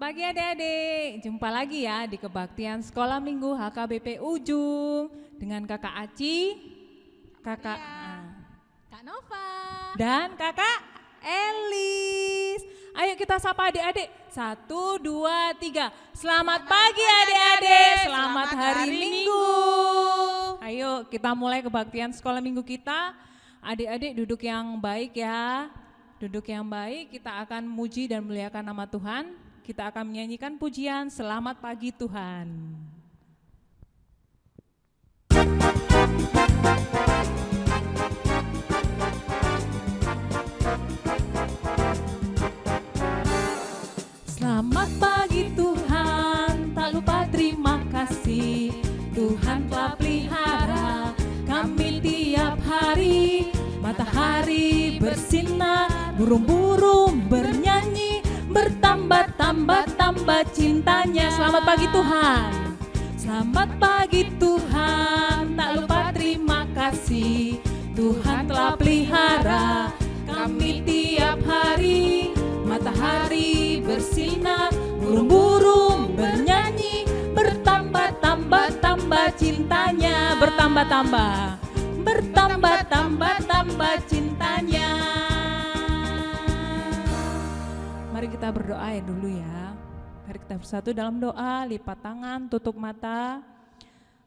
pagi adik-adik, jumpa lagi ya di kebaktian Sekolah Minggu HKBP Ujung dengan kakak Aci, kakak Kak Nova, dan kakak Elis. Ayo kita sapa adik-adik, 1, 2, 3. Selamat pagi adik-adik, selamat hari Minggu. Ayo kita mulai kebaktian Sekolah Minggu kita. Adik-adik duduk yang baik ya, duduk yang baik, kita akan muji dan muliakan nama Tuhan. Kita akan menyanyikan pujian Selamat Pagi Tuhan. Selamat pagi Tuhan, tak lupa terima kasih. Tuhan telah pelihara kami tiap hari. Matahari bersinar, burung-burung bernyanyi, bertambah-tambah cintanya. Selamat pagi Tuhan. Selamat pagi Tuhan, tak lupa terima kasih. Tuhan telah pelihara kami tiap hari. Matahari bersinar, burung-burung bernyanyi, bertambah-tambah cintanya. Bertambah-tambah cintanya. Mari kita berdoa ya dulu ya. Mari kita bersatu dalam doa, lipat tangan, tutup mata.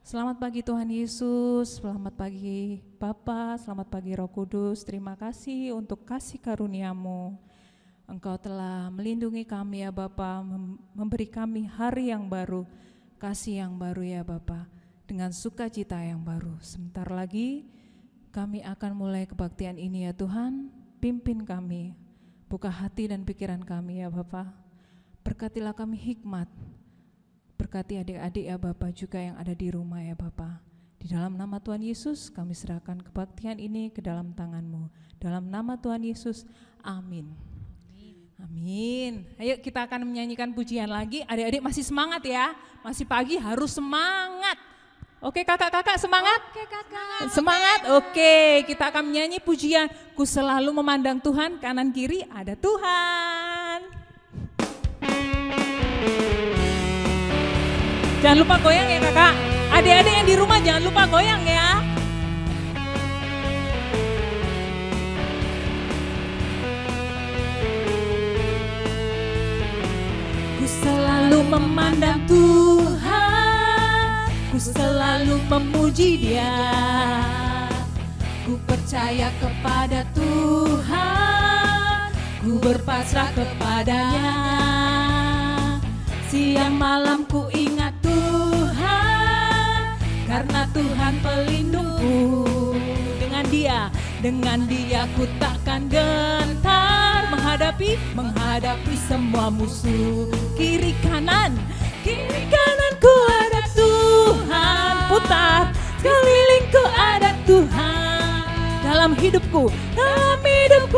Selamat pagi Tuhan Yesus, selamat pagi Bapa, selamat pagi Roh Kudus. Terima kasih untuk kasih karunia-Mu. Engkau telah melindungi kami ya Bapa, memberi kami hari yang baru, kasih yang baru ya Bapa, dengan sukacita yang baru. Sebentar lagi kami akan mulai kebaktian ini ya Tuhan, pimpin kami, buka hati dan pikiran kami ya Bapa. Berkatilah kami hikmat, berkati adik-adik ya Bapa juga yang ada di rumah ya Bapa. Di dalam nama Tuhan Yesus kami serahkan kebaktian ini ke dalam tangan-Mu. Dalam nama Tuhan Yesus, amin. Amin. Ayo kita akan menyanyikan pujian lagi. Adik-adik masih semangat ya, masih pagi harus semangat. Oke kakak-kakak semangat? Oke kakak. Semangat? Oke, kita akan menyanyi pujian Ku Selalu Memandang Tuhan, kanan kiri ada Tuhan. Jangan lupa goyang ya kakak. Adik-adik yang di rumah jangan lupa goyang ya. Ku selalu memandang Tuhan, ku selalu memuji Dia. Ku percaya kepada Tuhan, ku berpasrah kepadanya. Siang malam ku ingat Tuhan, karena Tuhan pelindungku. Dengan Dia ku takkan gentar, menghadapi semua musuh. Kiri kananku ada Tuhan, putar sekelilingku ada Tuhan. Dalam hidupku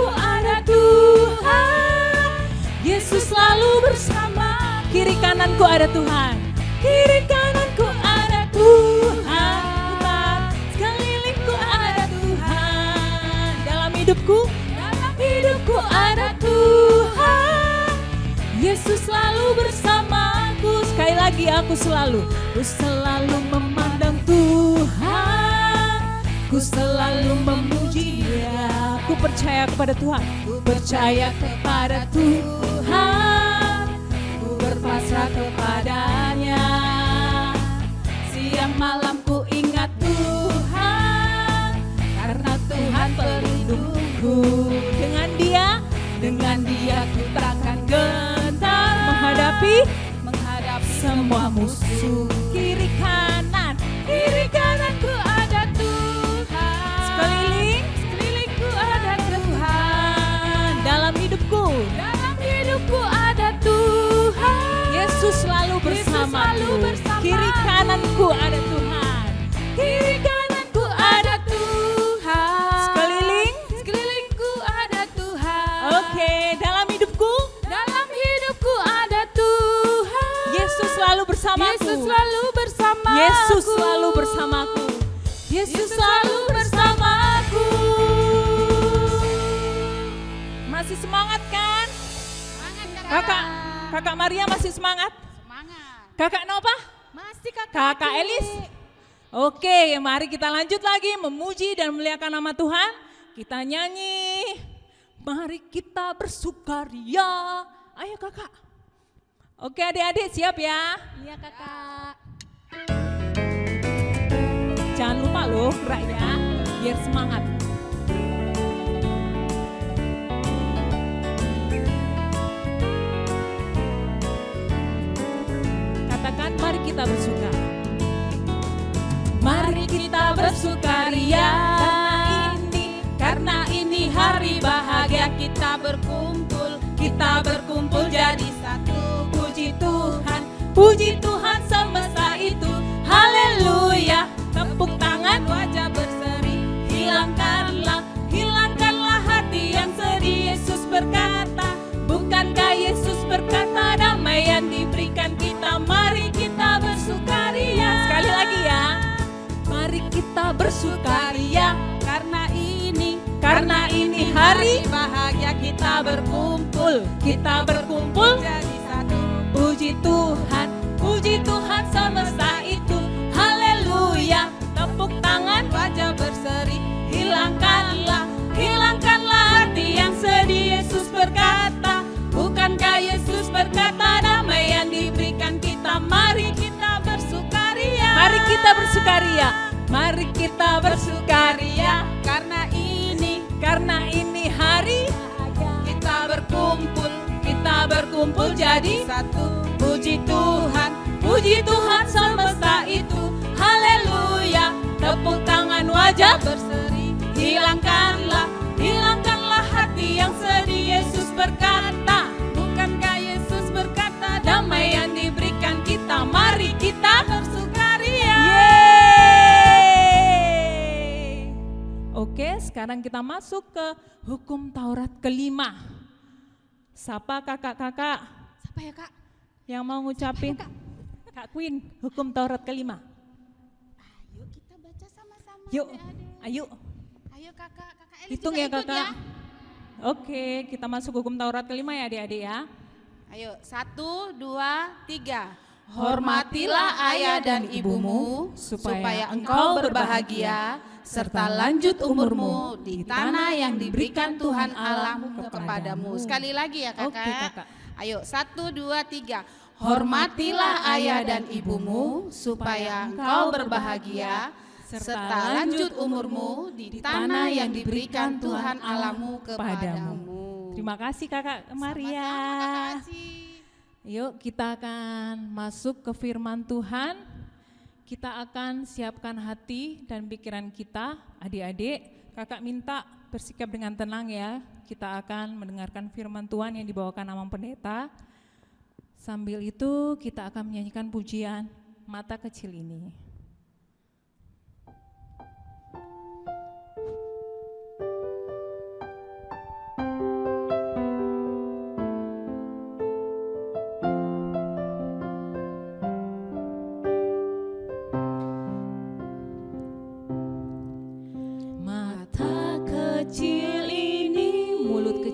ada Tuhan. Yesus selalu bersama. Kiri kananku ada Tuhan, kiri kananku ada Tuhan. Putar sekelilingku ada Tuhan. Dalam hidupku ada Tuhan. Yesus selalu bersamaku. Sekali lagi ku selalu memandang Tuhan, ku selalu memuji Dia. Ku percaya kepada Tuhan, ku berpasrah kepadanya. Siang malam ku ingat Tuhan, karena Tuhan pelindungku. Dengan dia ku takkan gentar, menghadapi semua musuh. Kiri kananku ada Tuhan. Sekelilingku ada Tuhan. Dalam hidupku ada Tuhan. Yesus selalu bersamaku. Kiri kananku ada Tuhan. Kiri kananku ada Tuhan. Sekelilingku ada Tuhan. Oke, dalam hidupku ada Tuhan. Yesus selalu bersamaku. Yesus selalu bersamaku. Masih semangat kan? Semangat Kakak, Kakak Maria masih semangat? Semangat. Kakak Nova? Masih kakak. Kakak Elis? Oke, mari kita lanjut lagi memuji dan memuliakan nama Tuhan. Kita nyanyi, mari kita bersukaria. Ayo kakak. Oke adik-adik siap ya? Iya kakak. Jangan lupa loh gerak ya, biar semangat. Katakan mari kita bersuka. Mari kita bersukaria karena ini hari bahagia kita berkumpul jadi satu. Puji Tuhan semesta itu, haleluya. Tepuk tangan wajah berseri, hilangkanlah hati yang sedih. Yesus berkata, bukankah Yesus berkata damai yang diberikan kita, mari kita bersukaria. Sekali lagi ya, mari kita bersukaria karena ini hari bahagia kita berkumpul jadi satu. Puji Tuhan semesta itu, haleluya. Tepuk tangan wajah berseri, hilangkanlah hati yang sedih. Yesus berkata, bukankah Yesus berkata damai yang diberikan kita, mari kita bersukaria. Mari kita bersukaria karena ini hari kita berkumpul jadi satu. Puji Tuhan semesta itu, haleluya. Tepuk tangan wajah berseri, hilangkanlah hati yang sedih. Yesus berkata, bukankah Yesus berkata damai yang diberikan kita, mari kita bersukaria. Yeay. Oke, sekarang kita masuk ke hukum Taurat kelima. Sapa kakak-kakak Siapa ya kak? yang mau ngucapin? Kak Queen, hukum Taurat kelima. Ayo kita baca sama-sama. Yuk, adik-adik. ayo. Ayo kakak Elis Hitung juga ya ikut kakak. Oke, kita masuk hukum Taurat kelima ya adik-adik ya. Ayo 1, 2, 3. Hormatilah ayah dan ibumu supaya engkau berbahagia serta lanjut umurmu di tanah yang diberikan Tuhan Allahmu kepadamu. Sekali lagi ya kakak. Oke, kakak. Ayo 1, 2, 3. Hormatilah ayah dan ibumu supaya engkau berbahagia serta lanjut umurmu di tanah yang diberikan Tuhan Allahmu kepadamu. Terima kasih kakak Maria. Sama-sama, Kakak Aci. Yuk kita akan masuk ke firman Tuhan. Kita akan siapkan hati dan pikiran kita. Adik-adik, kakak minta bersikap dengan tenang ya. Kita akan mendengarkan firman Tuhan yang dibawakan Amang Pendeta. Sambil itu kita akan menyanyikan pujian Mata Kecil Ini. Mata kecil ini, mulut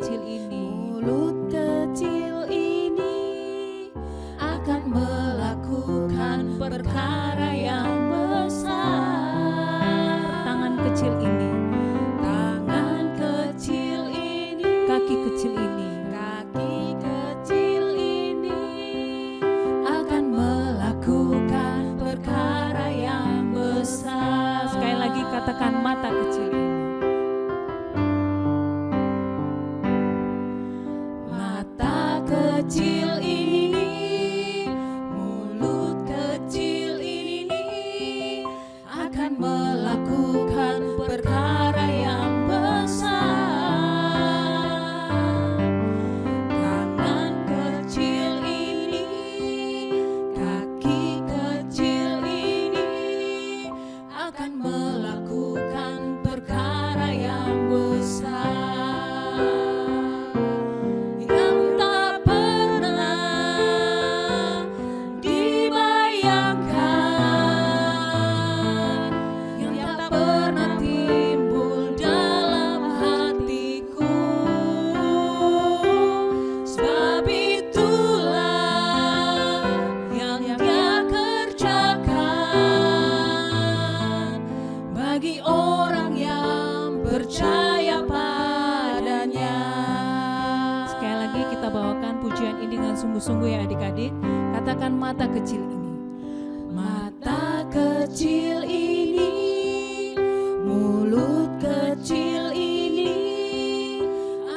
kecil ini, akan melakukan perkara yang besar. Tangan kecil ini, kaki kecil ini, akan melakukan perkara yang besar. Sekali lagi katakan mata kecil ini. Mata kecil ini, mulut kecil ini, akan melakukan perkara yang besar. Tangan kecil ini, kaki kecil ini, akan melakukan perkara yang besar. Yang tak pernah dibayangkan, yang tak pernah timbul dalam hatiku. Sebab itulah mata kecil ini. Mata kecil ini, mulut kecil ini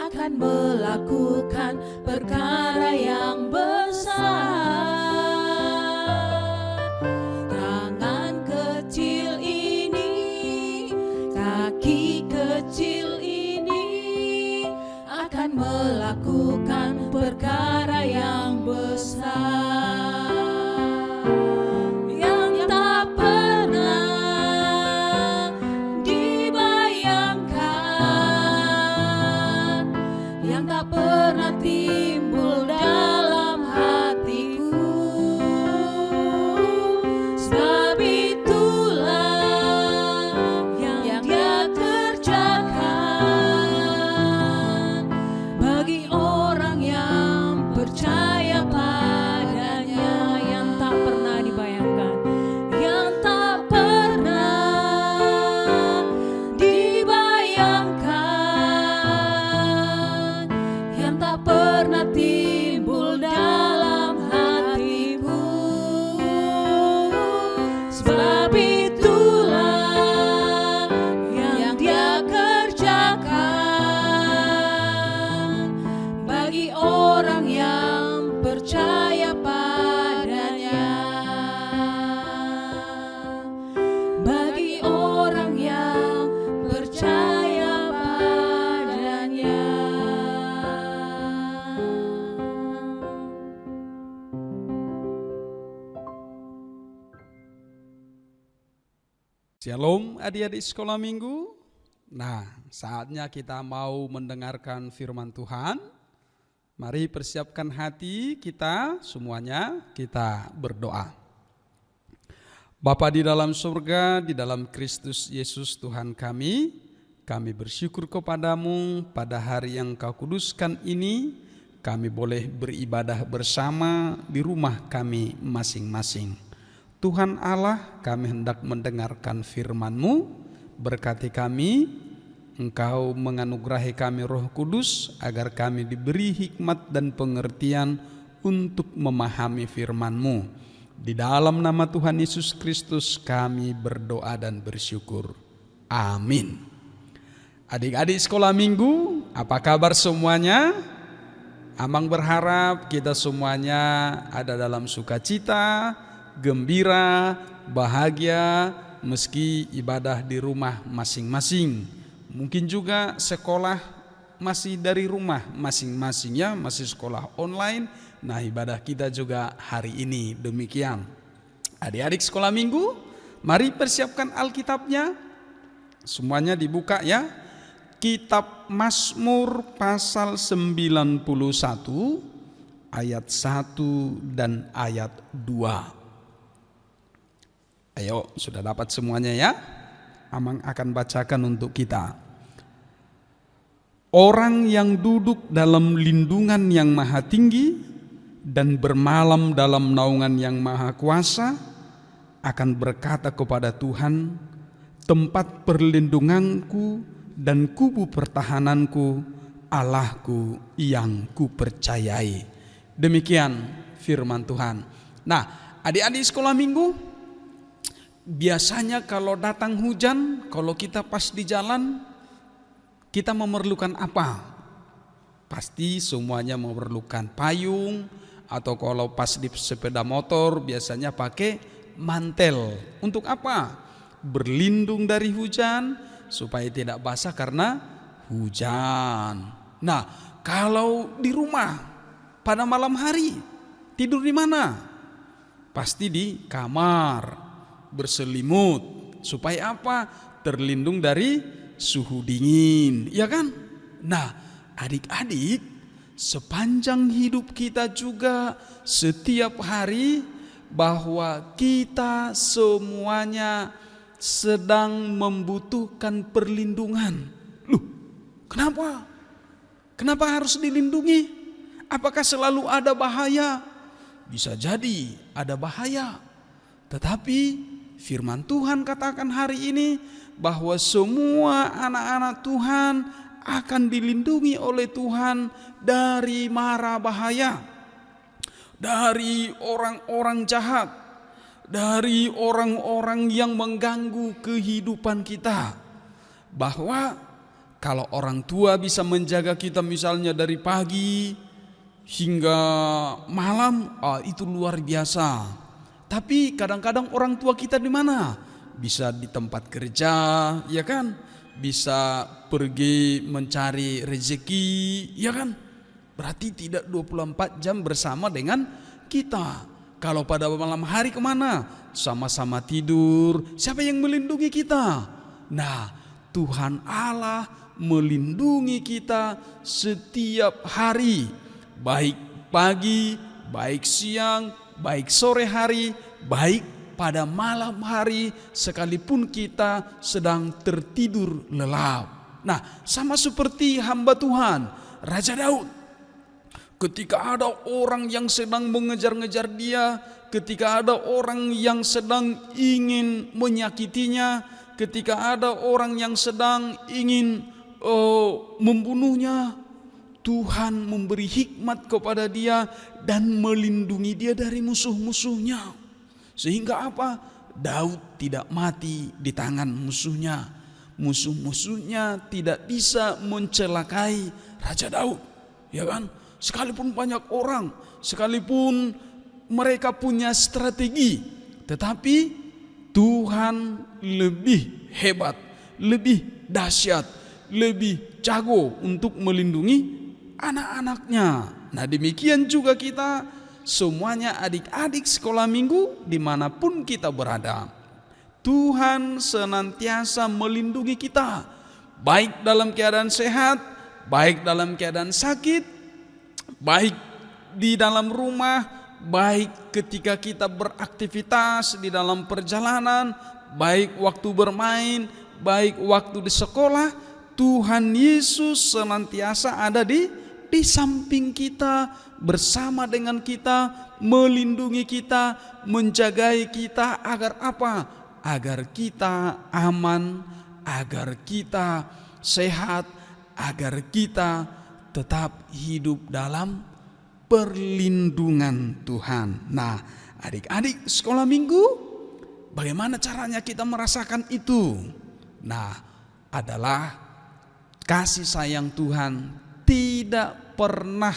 akan melakukan perkara yang besar. Tangan kecil ini, kaki kecil ini akan melakukan perkara yang besar. Pernah timbul dalam hatiku, sebab itulah yang Dia kerjakan bagi orang yang percaya padanya. Yang tak pernah dibayangkan, Yang tak pernah dibayangkan, yang tak pernah timbul dalam hatiku, sebab itulah yang Dia kerjakan bagi orang yang percaya padanya, bagi orang yang percaya padanya. Shalom adik-adik sekolah minggu. Nah, saatnya kita mau mendengarkan firman Tuhan. Mari persiapkan hati kita semuanya, kita berdoa. Bapa di dalam surga, di dalam Kristus Yesus Tuhan kami bersyukur kepadamu pada hari yang Kau kuduskan ini, kami boleh beribadah bersama di rumah kami masing-masing. Tuhan Allah, kami hendak mendengarkan firman-Mu, berkati kami, Engkau menganugerahi kami Roh Kudus, agar kami diberi hikmat dan pengertian untuk memahami firman-Mu. Di dalam nama Tuhan Yesus Kristus kami berdoa dan bersyukur. Amin. Adik-adik sekolah minggu, apa kabar semuanya? Amang berharap kita semuanya ada dalam sukacita, gembira, bahagia, meski ibadah di rumah masing-masing. Mungkin juga sekolah masih dari rumah masing-masing ya, masih sekolah online. Nah, ibadah kita juga hari ini demikian. Adik-adik sekolah minggu, mari persiapkan Alkitabnya. Semuanya dibuka ya. Kitab Mazmur pasal 91 ayat 1 dan ayat 2. Ayo, sudah dapat semuanya ya? Amang akan bacakan untuk kita. Orang yang duduk dalam lindungan yang maha tinggi dan bermalam dalam naungan yang maha kuasa akan berkata kepada Tuhan, tempat perlindunganku dan kubu pertahananku, Allahku yang kupercayai. Demikian firman Tuhan. Nah, adik-adik sekolah minggu, biasanya kalau datang hujan, kalau kita pas di jalan, kita memerlukan apa? Pasti semuanya memerlukan payung, atau kalau pas di sepeda motor biasanya pakai mantel. Untuk apa? Berlindung dari hujan supaya tidak basah karena hujan. Nah, kalau di rumah pada malam hari tidur di mana? Pasti di kamar. Berselimut supaya apa? Terlindung dari suhu dingin, ya kan? Nah, adik-adik, sepanjang hidup kita juga setiap hari bahwa kita semuanya sedang membutuhkan perlindungan. Loh, kenapa? Kenapa harus dilindungi? Apakah selalu ada bahaya? Bisa jadi ada bahaya. Tetapi firman Tuhan katakan hari ini bahwa semua anak-anak Tuhan akan dilindungi oleh Tuhan dari mara bahaya. dari orang-orang jahat, dari orang-orang yang mengganggu kehidupan kita. Bahwa kalau orang tua bisa menjaga kita misalnya dari pagi hingga malam, itu luar biasa. Tapi kadang-kadang orang tua kita di mana? Bisa di tempat kerja, ya kan? Bisa pergi mencari rezeki, ya kan? Berarti tidak 24 jam bersama dengan kita. Kalau pada malam hari kemana? Sama-sama tidur. Siapa yang melindungi kita? Nah, Tuhan Allah melindungi kita setiap hari. Baik pagi, baik siang, baik sore hari, baik pada malam hari, sekalipun kita sedang tertidur lelap. Nah, sama seperti hamba Tuhan, Raja Daud. Ketika ada orang yang sedang mengejar-ngejar dia, ketika ada orang yang sedang ingin menyakitinya, ketika ada orang yang sedang ingin membunuhnya, Tuhan memberi hikmat kepada dia dan melindungi dia dari musuh-musuhnya. Sehingga apa? Daud tidak mati di tangan musuhnya. Musuh-musuhnya tidak bisa mencelakai Raja Daud. Ya kan? Sekalipun banyak orang, sekalipun mereka punya strategi, tetapi Tuhan lebih hebat, lebih dahsyat, lebih jago untuk melindungi anak-anaknya. Nah, demikian juga kita semuanya adik-adik sekolah minggu dimanapun kita berada. Tuhan senantiasa melindungi kita, baik dalam keadaan sehat, baik dalam keadaan sakit, baik di dalam rumah, baik ketika kita beraktivitas di dalam perjalanan, baik waktu bermain, baik waktu di sekolah. Tuhan Yesus senantiasa ada di samping kita, bersama dengan kita, melindungi kita, menjagai kita. Agar apa? Agar kita aman, agar kita sehat, agar kita tetap hidup dalam perlindungan Tuhan. Nah, adik-adik sekolah minggu, bagaimana caranya kita merasakan itu? Nah, adalah kasih sayang Tuhan tidak pernah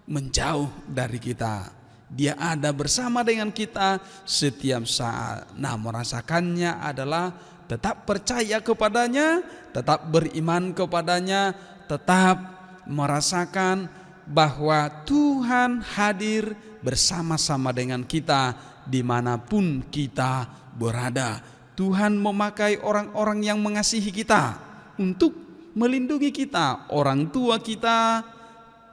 menjauh dari kita. Dia ada bersama dengan kita setiap saat. Nah, merasakannya adalah tetap percaya kepadanya, tetap beriman kepadanya, tetap merasakan bahwa Tuhan hadir bersama-sama dengan kita dimanapun kita berada. Tuhan memakai orang-orang yang mengasihi kita untuk melindungi kita, orang tua kita,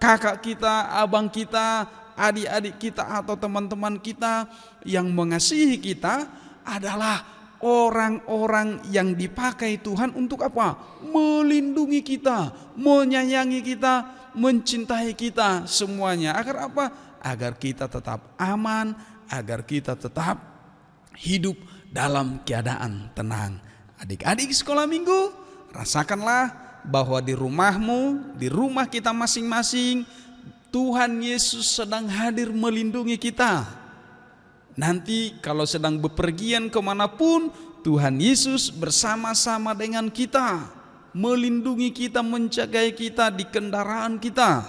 kakak kita, abang kita, adik-adik kita atau teman-teman kita yang mengasihi kita adalah orang-orang yang dipakai Tuhan untuk apa? Melindungi kita, menyayangi kita, mencintai kita semuanya. Agar apa? Agar kita tetap aman, agar kita tetap hidup dalam keadaan tenang. Adik-adik sekolah minggu, rasakanlah bahwa di rumahmu, di rumah kita masing-masing, Tuhan Yesus sedang hadir melindungi kita. Nanti kalau sedang bepergian kemanapun, Tuhan Yesus bersama-sama dengan kita, melindungi kita, menjagai kita di kendaraan kita.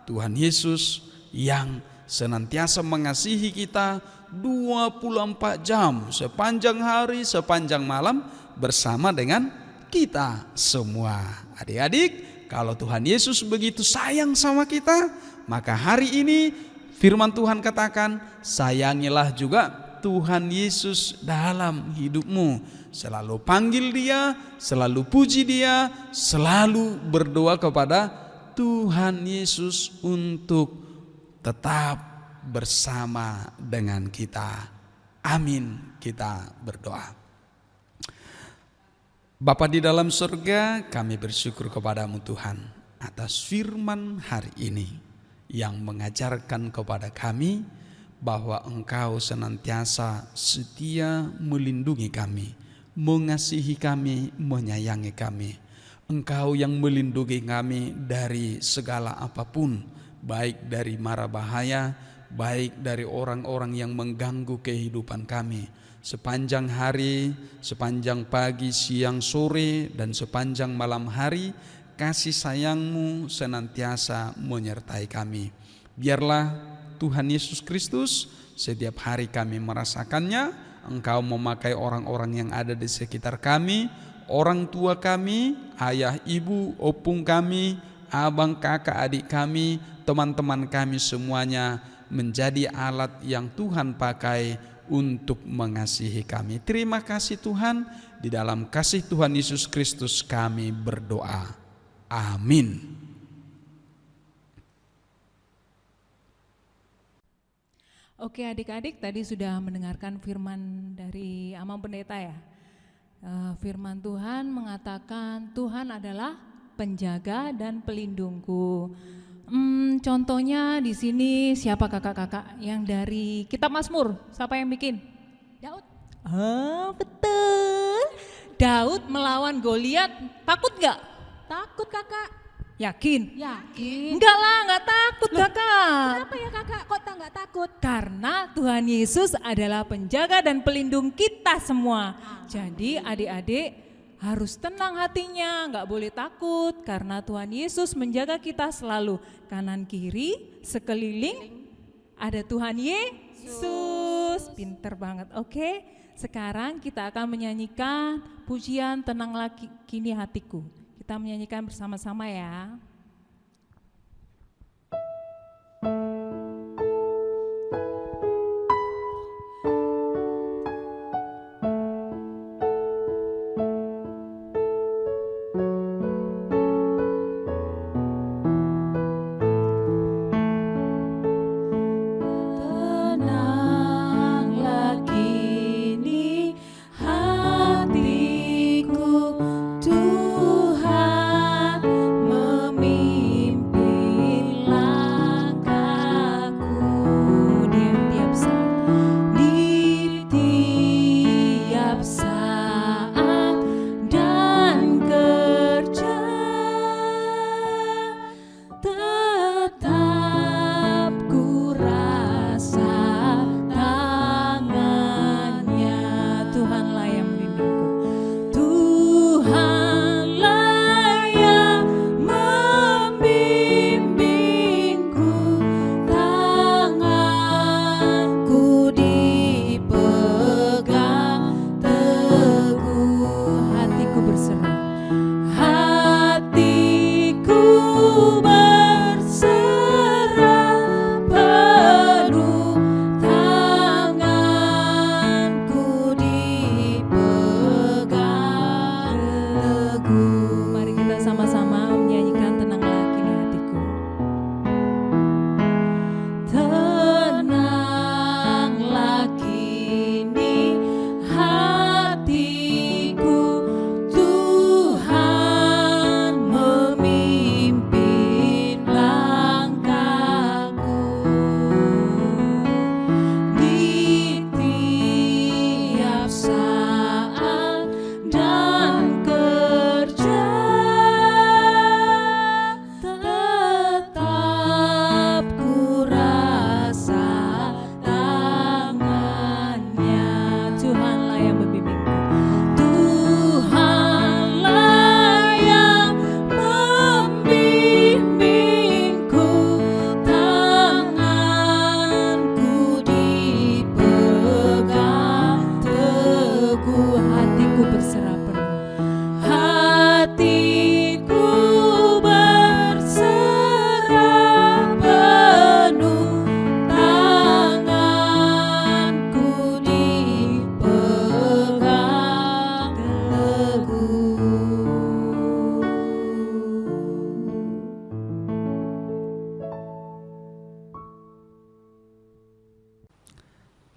Tuhan Yesus yang senantiasa mengasihi kita 24 jam, sepanjang hari, sepanjang malam, bersama dengan kita semua. Adik-adik, kalau Tuhan Yesus begitu sayang sama kita, maka hari ini firman Tuhan katakan, sayangilah juga Tuhan Yesus dalam hidupmu. Selalu panggil dia, selalu puji dia, selalu berdoa kepada Tuhan Yesus untuk tetap bersama dengan kita. Amin, kita berdoa. Bapa di dalam surga, kami bersyukur kepadamu Tuhan atas firman hari ini yang mengajarkan kepada kami bahwa Engkau senantiasa setia melindungi kami, mengasihi kami, menyayangi kami. Engkau yang melindungi kami dari segala apapun, baik dari mara bahaya, baik dari orang-orang yang mengganggu kehidupan kami. Sepanjang hari, sepanjang pagi, siang, sore, dan sepanjang malam hari, kasih sayang-Mu senantiasa menyertai kami. Biarlah Tuhan Yesus Kristus setiap hari kami merasakannya, Engkau memakai orang-orang yang ada di sekitar kami, orang tua kami, ayah, ibu, opung kami, abang, kakak, adik kami, teman-teman kami semuanya menjadi alat yang Tuhan pakai untuk mengasihi kami. Terima kasih Tuhan, di dalam kasih Tuhan Yesus Kristus kami berdoa. Amin. Oke adik-adik, tadi sudah mendengarkan firman dari Amang Pendeta ya. Firman Tuhan mengatakan Tuhan adalah penjaga dan pelindungku. Contohnya di sini siapa kakak-kakak yang dari Kitab Mazmur? Siapa yang bikin? Daud. Betul. Daud melawan Goliat, takut nggak? Takut kakak. Yakin? Yakin. Enggak lah, nggak takut kakak. Kenapa ya kakak? Kok nggak takut? Karena Tuhan Yesus adalah penjaga dan pelindung kita semua. Jadi adik-adik harus tenang hatinya, nggak boleh takut karena Tuhan Yesus menjaga kita selalu. Kanan kiri, sekeliling ada Tuhan Yesus. Pinter banget, oke? Sekarang kita akan menyanyikan pujian Tenanglah Kini Hatiku. Kita menyanyikan bersama-sama ya.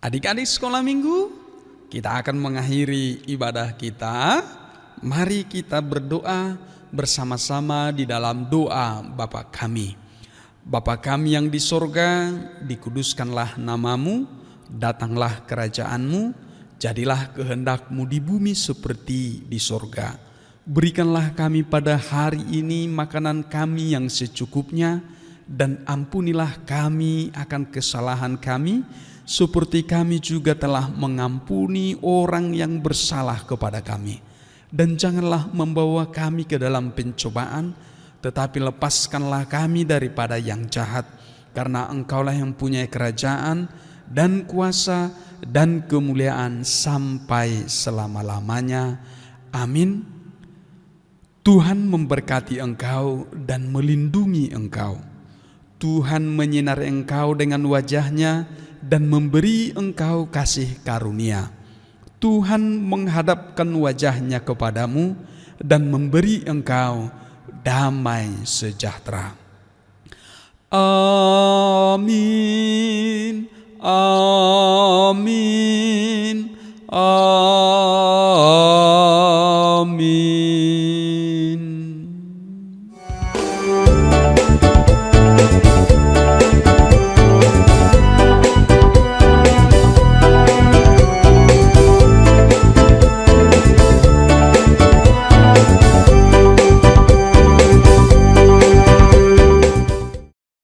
Adik-adik sekolah minggu, kita akan mengakhiri ibadah kita. Mari kita berdoa bersama-sama di dalam doa Bapa kami. Bapa kami yang di sorga, dikuduskanlah namamu, datanglah kerajaanmu, jadilah kehendakmu di bumi seperti di sorga. Berikanlah kami pada hari ini makanan kami yang secukupnya, dan ampunilah kami akan kesalahan kami, seperti kami juga telah mengampuni orang yang bersalah kepada kami. Dan janganlah membawa kami ke dalam pencobaan, tetapi lepaskanlah kami daripada yang jahat, karena Engkaulah yang punya kerajaan dan kuasa dan kemuliaan sampai selama-lamanya. Amin. Tuhan memberkati engkau dan melindungi engkau. Tuhan menyinari engkau dengan wajah-Nya dan memberi engkau kasih karunia. Tuhan menghadapkan wajah-Nya kepadamu dan memberi engkau damai sejahtera. Amin. Amin. Amin.